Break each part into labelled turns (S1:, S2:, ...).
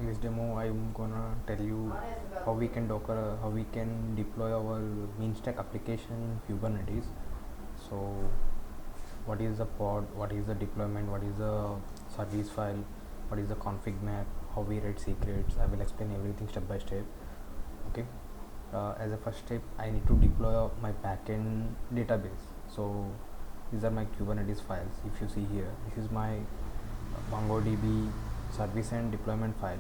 S1: In this demo, I'm gonna tell you how we can Docker, how we can deploy our MeanStack application in Kubernetes. So, what is the pod? What is the deployment? What is the service file? What is the config map? How we write secrets? I will explain everything step by step. Okay. As a first step, I need to deploy my backend database. So, these are my Kubernetes files. If you see here, this is my MongoDB service and deployment file.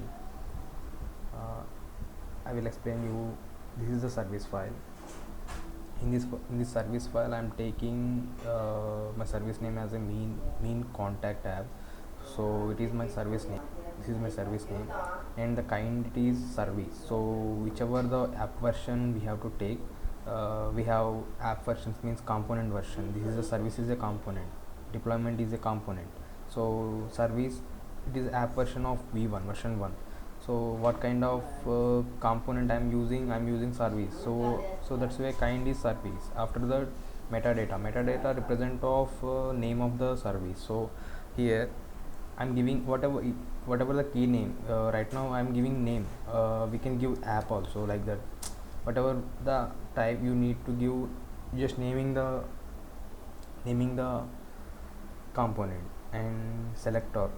S1: I will explain you. This is the service file. In this service file, I am taking my service name as a mean contact tab. So it is my service name. This is my service name, and the kind it is service. So whichever the app version we have to take, we have app versions means component version. This is a service is a component. Deployment is a component. So service it is app version of v1 version 1. So what kind of component I'm using service. So that's why kind is service. After that, metadata represent of name of the service. So here I'm giving whatever the key name. Right now I'm giving name. We can give app also, like that. Whatever the type you need to give, just naming the component. And selector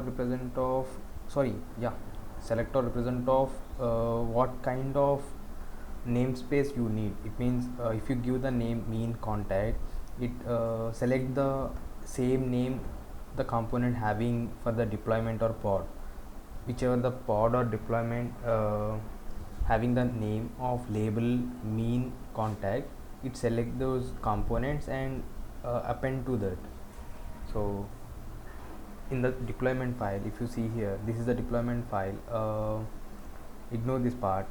S1: represent of selector represent of what kind of namespace you need. It means if you give the name mean contact, it select the same name the component having for the deployment or pod. Whichever the pod or deployment having the name of label mean contact, it select those components and append to that. So in the deployment file, if you see here, this is the deployment file. Ignore this part.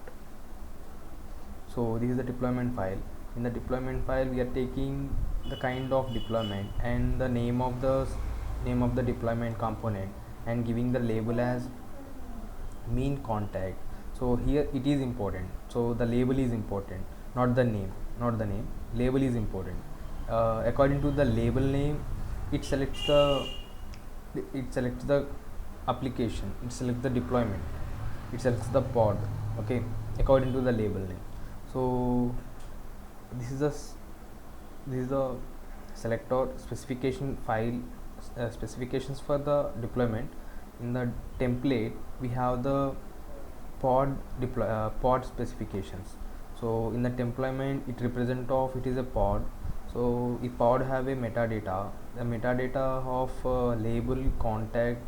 S1: So this is the deployment file. In the deployment file, we are taking the kind of deployment and the name of the deployment component and giving the label as mean contact. So here it is important. So the label is important, not the name. Label is important. According to the label name, it selects the application, it selects the deployment, it selects the pod. Okay, according to the label name. So this is the selector specification file, specifications for the deployment. In the template, we have the pod specifications. So in the deployment, it represent of it is a pod. So if pod have a metadata, the metadata of label contact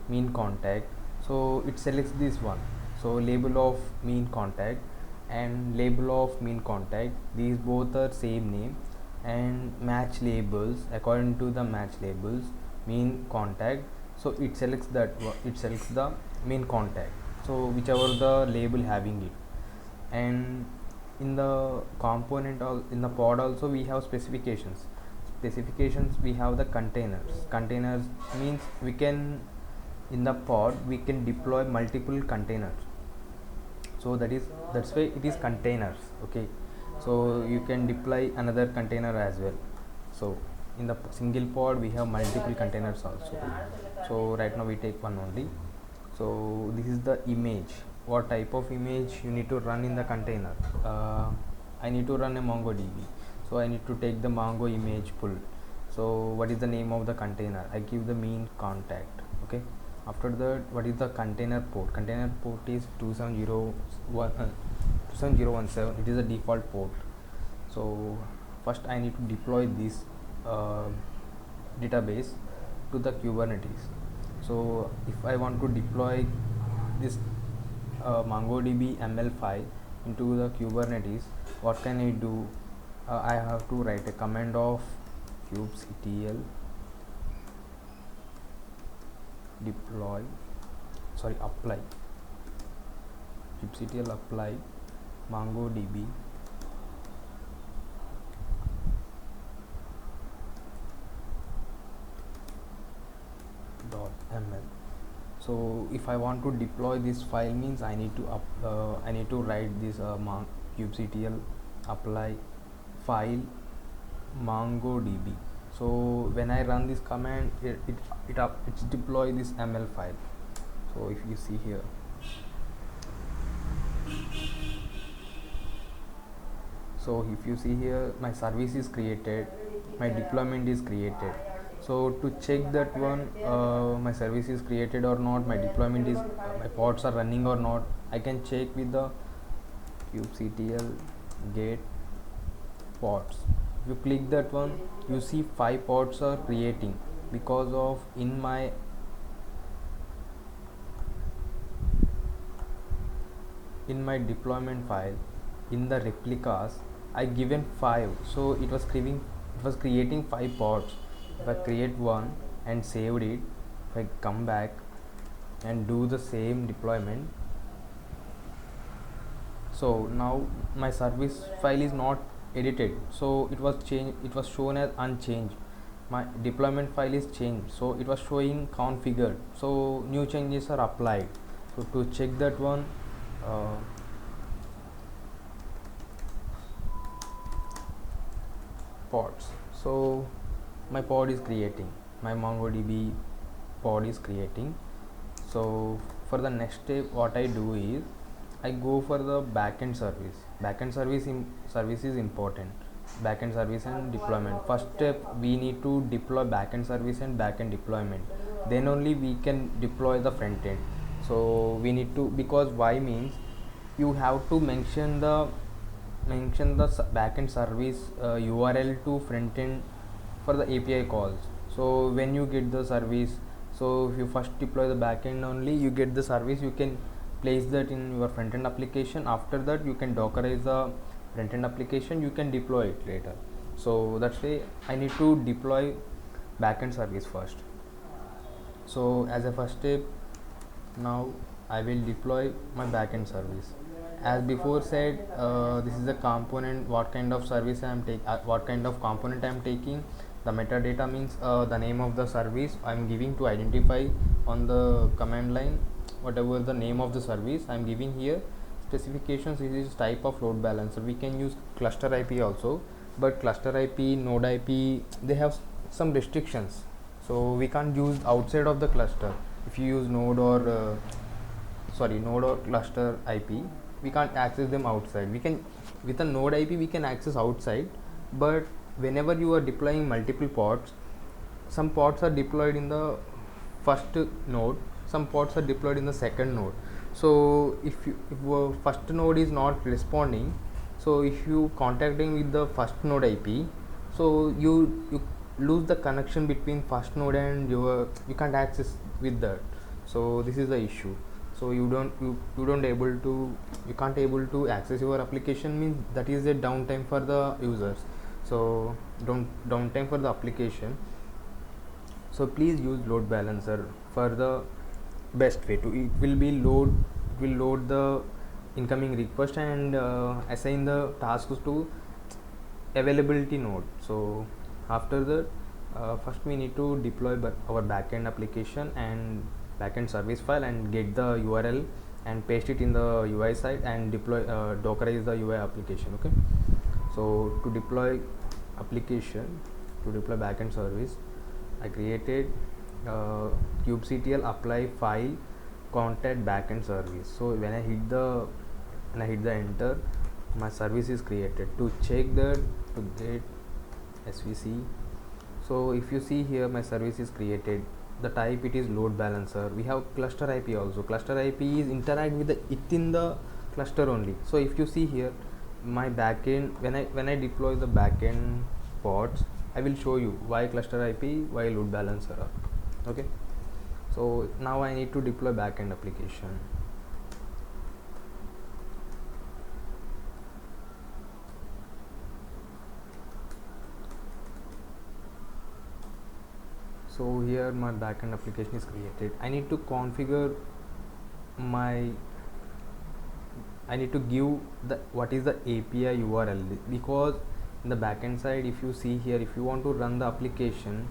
S1: mean contact, so it selects this one. So label of mean contact and label of mean contact, these both are same name, and match labels according to the match labels mean contact. So it selects the mean contact, so whichever the label having it. And in the component or in the pod also, we have specifications. We have the containers means we can, in the pod we can deploy multiple containers. So that's why it is containers. Okay, so you can deploy another container as well. So in the single pod we have multiple containers also. So right now we take one only. So this is the image. What type of image you need to run in the container? I need to run a MongoDB, so I need to take the Mongo image pull. So what is the name of the container? I give the mean contact. Okay, after that, what is the container port? Container port is 27017. It is a default port. So first I need to deploy this database to the Kubernetes. So if I want to deploy this MongoDB ML file into the Kubernetes, what can I do? I have to write a command of kubectl apply kubectl apply MongoDB .ml. So if I want to deploy this file, means I need to write this kubectl apply file MongoDB. So when I run this command, it's deploy this ML file. So if you see here, so if you see here, my service is created, my deployment is created. So to check that one, my service is created or not, my deployment is, my pods are running or not, I can check with the kubectl get pods. If you click that one, you see 5 pods are creating, because of in my deployment file, in the replicas I given 5, so it was creating 5 pods. If I create one and saved it, if I come back and do the same deployment, so now my service file is not edited, so it was shown as unchanged. My deployment file is changed, so it was showing configured, so new changes are applied. So to check that one, uh, pods, so my pod is creating, my MongoDB pod is creating. So for the next step, what I do is I go for the backend service. Service is important. Backend service and deployment. First step, we need to deploy backend service and backend deployment. Then only we can deploy the front end. So we need to, because why means you have to mention the backend service URL to front end for the API calls. So when you get the service, so if you first deploy the backend only, you get the service, you can place that in your front end application. After that, you can dockerize the front end application, you can deploy it later. So that's why I need to deploy backend service first. So as a first step, now I will deploy my backend service. As before said, this is the component, what kind of service I am taking, what kind of component I am taking. The metadata means the name of the service I am giving to identify on the command line whatever the name of the service I am giving here. Specifications is type of load balancer. We can use cluster IP also, but cluster IP, node IP, they have some restrictions, so we can't use outside of the cluster. If you use node or node or cluster IP, we can't access them outside. We can, with a node IP we can access outside, but whenever you are deploying multiple pods, some pods are deployed in the first node, some pods are deployed in the second node. So if first node is not responding, so if you contacting with the first node IP, so you lose the connection between first node and you can't access with that. So this is the issue. So you can't able to access your application, means that is a downtime for the users. So downtime for the application. So please use load balancer for the best way to, it will load the incoming request and assign the tasks to availability node. So after that, first we need to deploy our backend application and backend service file and get the URL and paste it in the UI side and deploy, dockerize the UI application. Okay, so to deploy backend service, I created kubectl apply file contact backend service. So when I hit the enter, my service is created. To check that, to get svc, so if you see here, my service is created. The type, it is load balancer. We have cluster IP also. Cluster IP is interact with within the cluster only. So if you see here, my backend, when I deploy the backend pods, I will show you why cluster IP, why load balancer. Okay, so now I need to deploy backend application. So here my backend application is created. I need to configure I need to give the what is the API URL, because in the backend side, if you see here, if you want to run the application,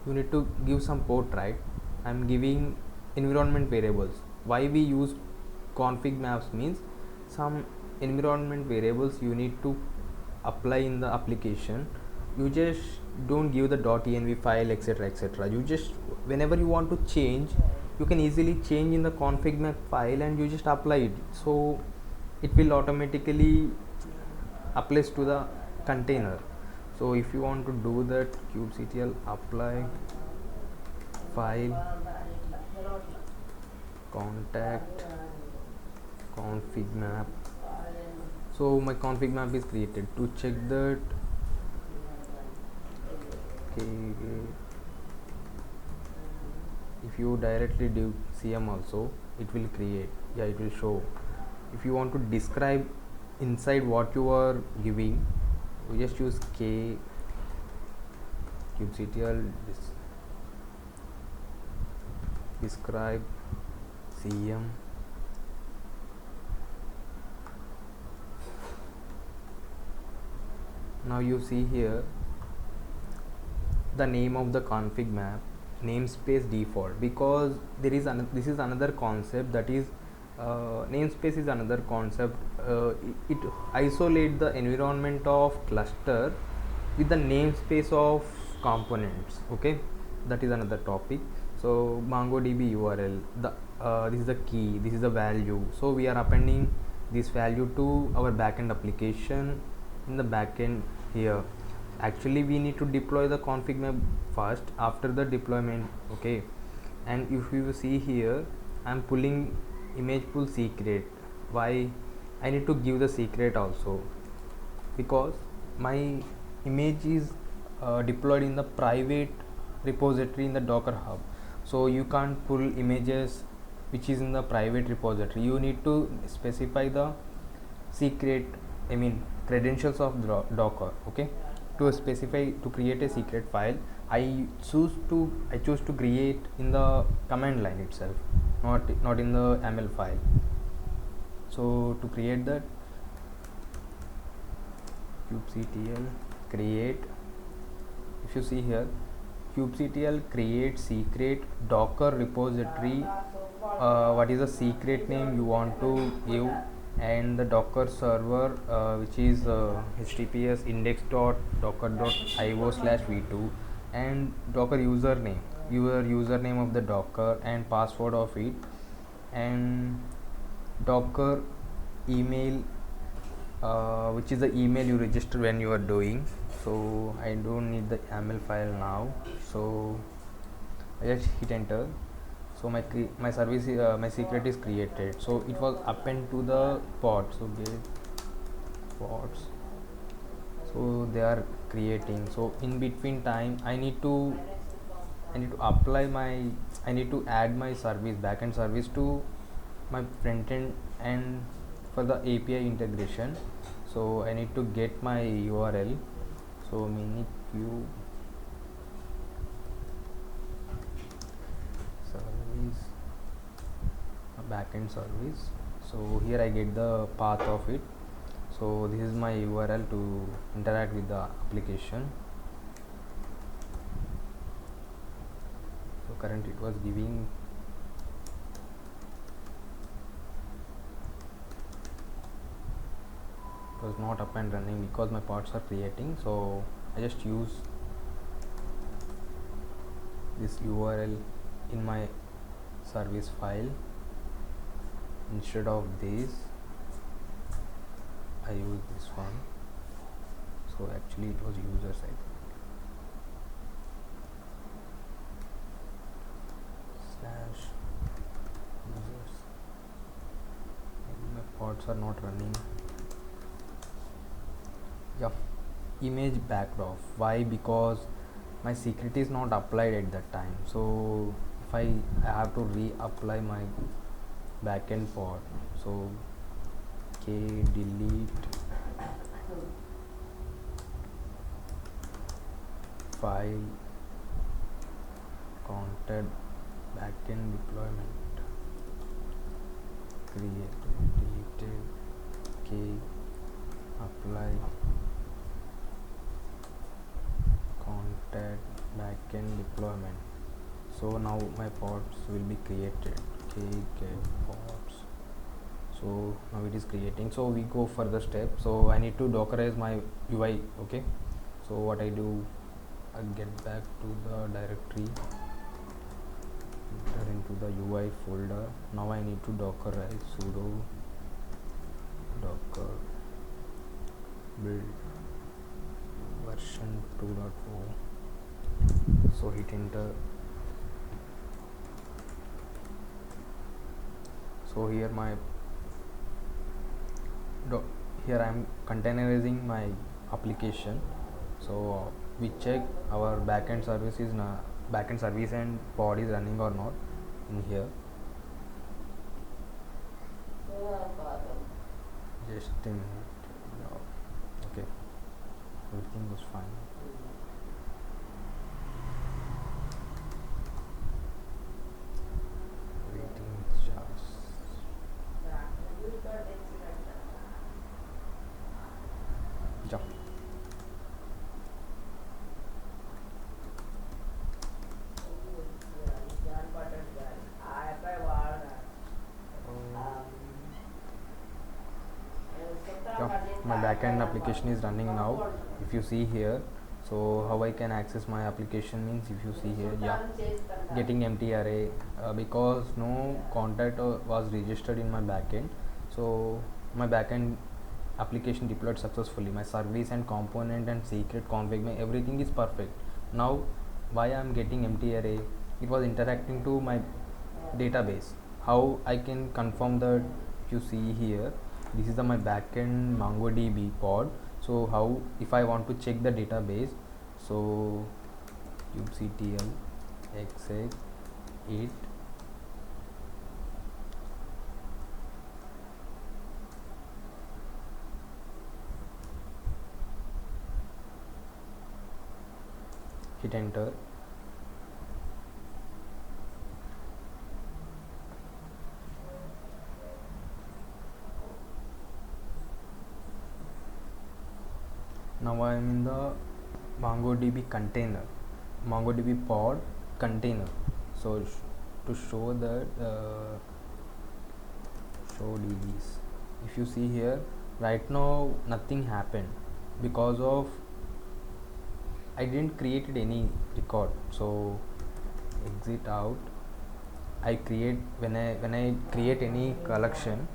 S1: you need to give some port, right? I'm giving environment variables. Why we use config maps means some environment variables you need to apply in the application. You just don't give the .env file, etc., etc. You just, whenever you want to change, you can easily change in the config map file and you just apply it, so it will automatically applies to the container. So if you want to do that, kubectl apply file contact config map. So my config map is created. To check that, okay, if you directly do cm also, it will create, yeah, it will show. If you want to describe inside what you are giving, we just use k kubectl describe cm. Now you see here the name of the config map, namespace default, because there is this is another concept, that is namespace is another concept. It isolate the environment of cluster with the namespace of components. Okay, that is another topic. So MongoDB URL, the this is the key, this is the value. So we are appending this value to our backend application in the backend here. Actually we need to deploy the config map first, after the deployment. Okay, and if you see here, I'm pulling image pool secret. Why I need to give the secret also? Because my image is deployed in the private repository in the Docker Hub, so you can't pull images which is in the private repository. You need to specify the secret, I mean credentials of Docker. Okay, to specify, to create a secret file, I choose to create in the command line itself, not in the ML file. So to create that, kubectl create, if you see here, kubectl create secret Docker repository, what is the secret name you want to give, and the Docker server, which is https index.docker.io/v2, and Docker username, your username of the Docker and password of it, and Docker email, which is the email you register when you are doing. So I don't need the YAML file now, so I just hit enter. So my service, my secret is created, so it was append to the pod. So get pods, so they are creating. So in between time, I need to apply my, I need to add my service, backend service, to my front end and for the API integration. So I need to get my URL, so minikube service, backend service. So here I get the path of it. So this is my URL to interact with the application. So currently it was giving, it was not up and running because my pods are creating. So I just use this URL in my service file. Instead of this, I use this one. So actually it was user side slash users, and my pods are not running. Yeah, image backed off. Why? Because my secret is not applied at that time. So if I have to reapply my backend pod, so k delete file content backend deployment created deleted k apply contact backend deployment. So now my pods will be created. K get pods. So now it is creating. So we go further step. So I need to dockerize my UI. Okay, so what I do, I'll get back to the directory, enter into the UI folder. Now I need to dockerize sudo docker build version 2.0. so hit enter. So here here I am containerizing my application. So we check our backend service and pod is running or not in here. Just a minute. Okay, everything was fine. Waiting just jump. My backend application is running now. If you see here, so how I can access my application means, if you see here, getting empty array, because no contact was registered in my backend, so my backend application deployed successfully. My service and component and secret config, everything is perfect. Now why I am getting empty array? It was interacting to my database. How I can confirm that? If you see here, this is my backend MongoDB pod. So how, if I want to check the database, so kubectl exec8 hit enter. Now I am in the MongoDB container, MongoDB pod container. So to show that, show DBs. If you see here, right now nothing happened because of I didn't created any record. So exit out. I create when I create any collection,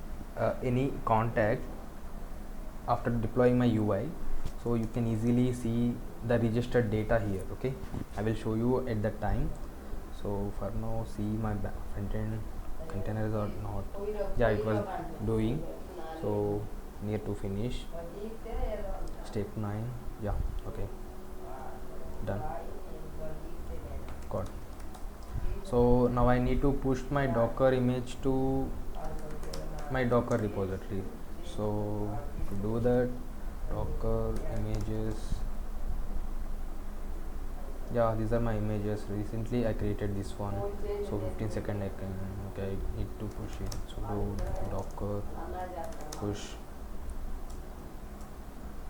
S1: any contact after deploying my UI. So you can easily see the registered data here. Okay, I will show you at that time. So for now, see my front end containers or not. Yeah, it was doing. So near to finish. Step 9. Yeah, okay, done. Got. So now I need to push my Docker image to my Docker repository. So to do that, Docker images, yeah, these are my images. Recently I created this one, so 15 seconds I can, okay, I need to push it. So do Docker push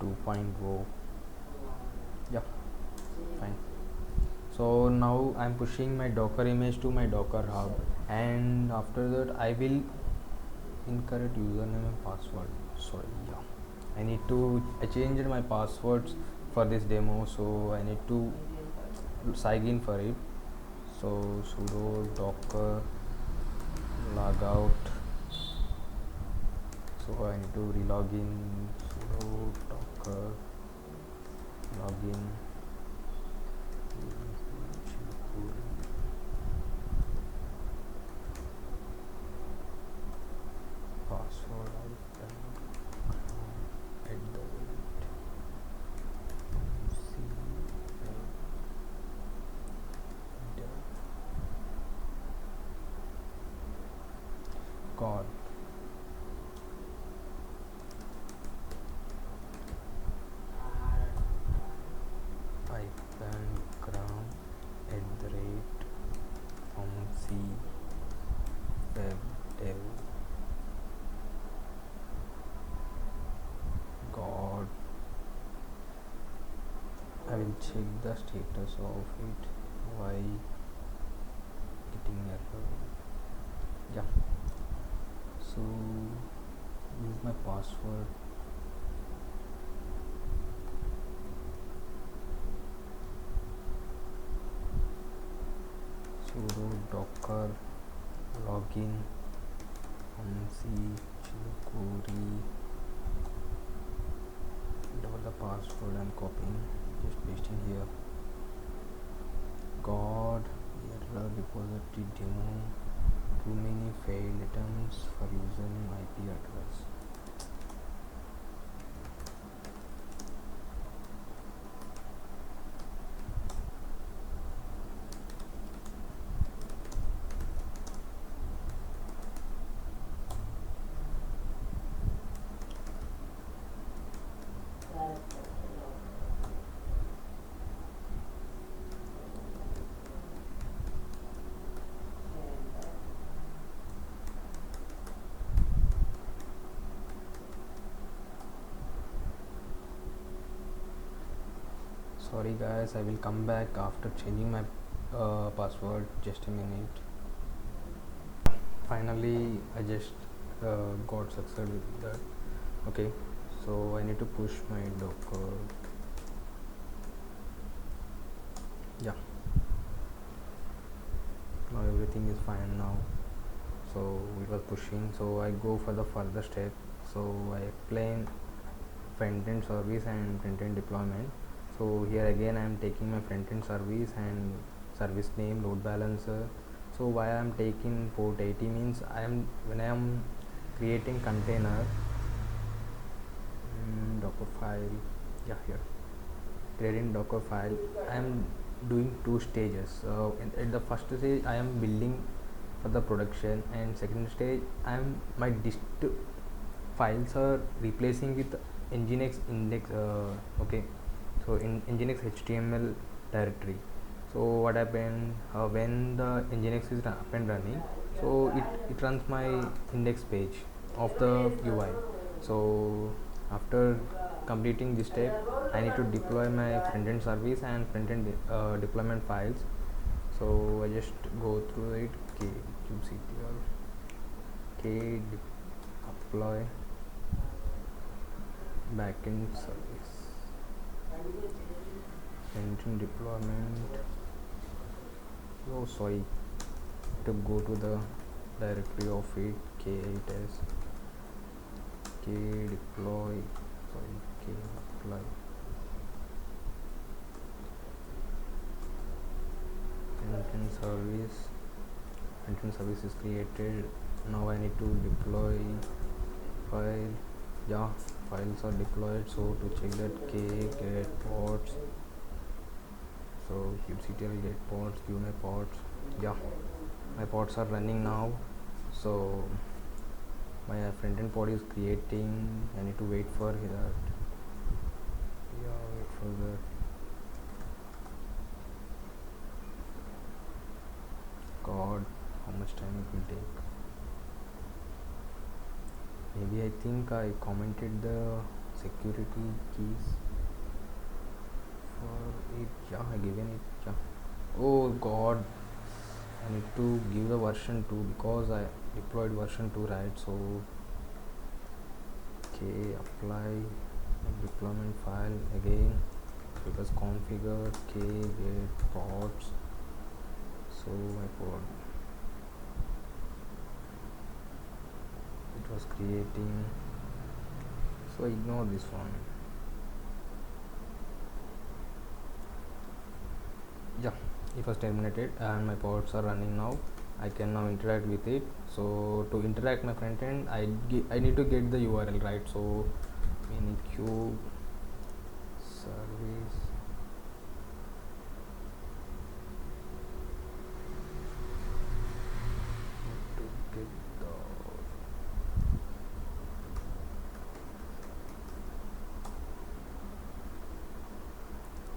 S1: 2.0. yeah, fine. So now I'm pushing my Docker image to my Docker hub, and after that I will incorrect username and password. Sorry, yeah, I changed my passwords for this demo, so I need to sign in for it. So sudo docker logout. So I need to relog in. Sudo docker login. Password God. Ground @omc webdev. God. I will check the status of it. Why getting error? Yeah. So this is my password. sudo docker login chilukuri, double the password and copying, just pasting here. God, error repository demo, too many failed attempts for username IP address. Sorry guys, I will come back after changing my password. Just a minute. Finally, I just got success with that. Okay, so I need to push my docker. Yeah, now everything is fine now. So it was pushing, so I go for the further step. So I explain front-end service and front-end deployment. So here again I am taking my front-end service and service name, load balancer. So why I am taking port 80 means when I am creating container, docker file, yeah, here creating docker file, I am doing two stages. At the first stage I am building for the production, and second stage my dist files are replacing with nginx index. Okay, so in nginx html directory. So what happened, when the nginx is up and running, so it runs my index page of the UI. So after completing this step, I need to deploy my front-end service and front-end deployment files. So I just go through it. kubectl k deploy backend service, front-end deployment. Oh sorry, to go to the directory of it, k8s k deploy, sorry, k apply, front-end service is created. Now I need to deploy file. Yeah, files are deployed. So to check that, k get ports, so kubectl get ports, give my ports. Yeah, my ports are running now. So my front-end pod is creating. I need to wait for that. Yeah, wait for that. God, how much time it will take? Maybe I think I commented the security keys for it. Yeah, I given it. Yeah. Oh God, I need to give the version 2 because I deployed version 2, right? So okay, apply deployment file again. It was configured k get ports. So my pod, it was creating. So ignore this one. Yeah, it was terminated and my pods are running now. I can now interact with it. So to interact my front end, I need to get the URL, right? So minikube service to get the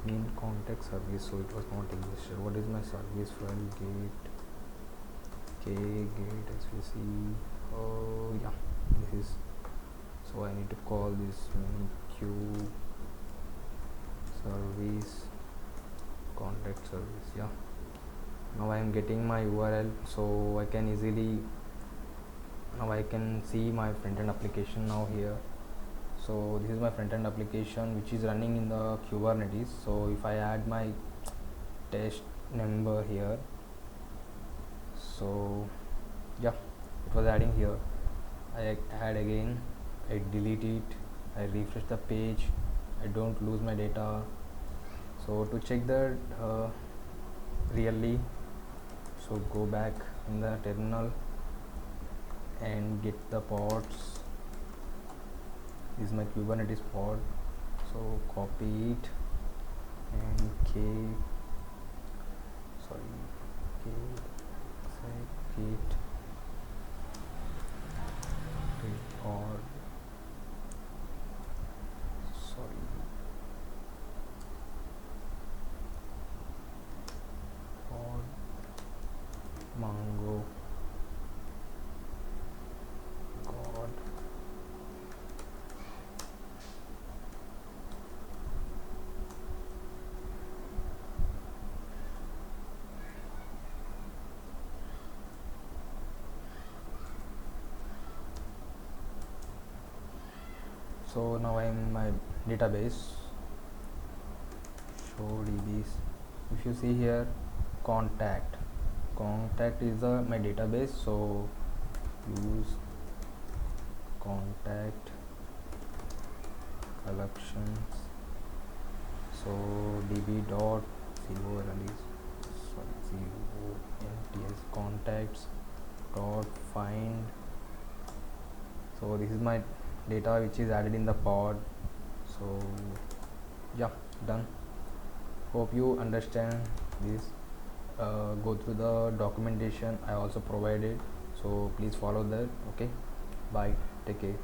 S1: main contact service. So it was not existed. What is my service file? Get k get svc. Oh yeah, this is. So I need to call this minikube service contact service. Yeah, now I am getting my URL, so I can easily, now I can see my front-end application now here. So this is my front-end application which is running in the Kubernetes. So if I add my test number here, So yeah, it was adding here. I add again, I delete it, I refresh the page, I don't lose my data. So to check that really, so go back in the terminal and get the pods. This is my Kubernetes pod, so copy it and k git record, sorry, pod mongo god. So now I'm in my database, show dbs. If you see here, contact is my database, so use contact collections, so db dot conts contacts dot find. So this is my data which is added in the pod. So yeah, done. Hope you understand this. Go through the documentation I also provided, so please follow that. Okay, bye, take care.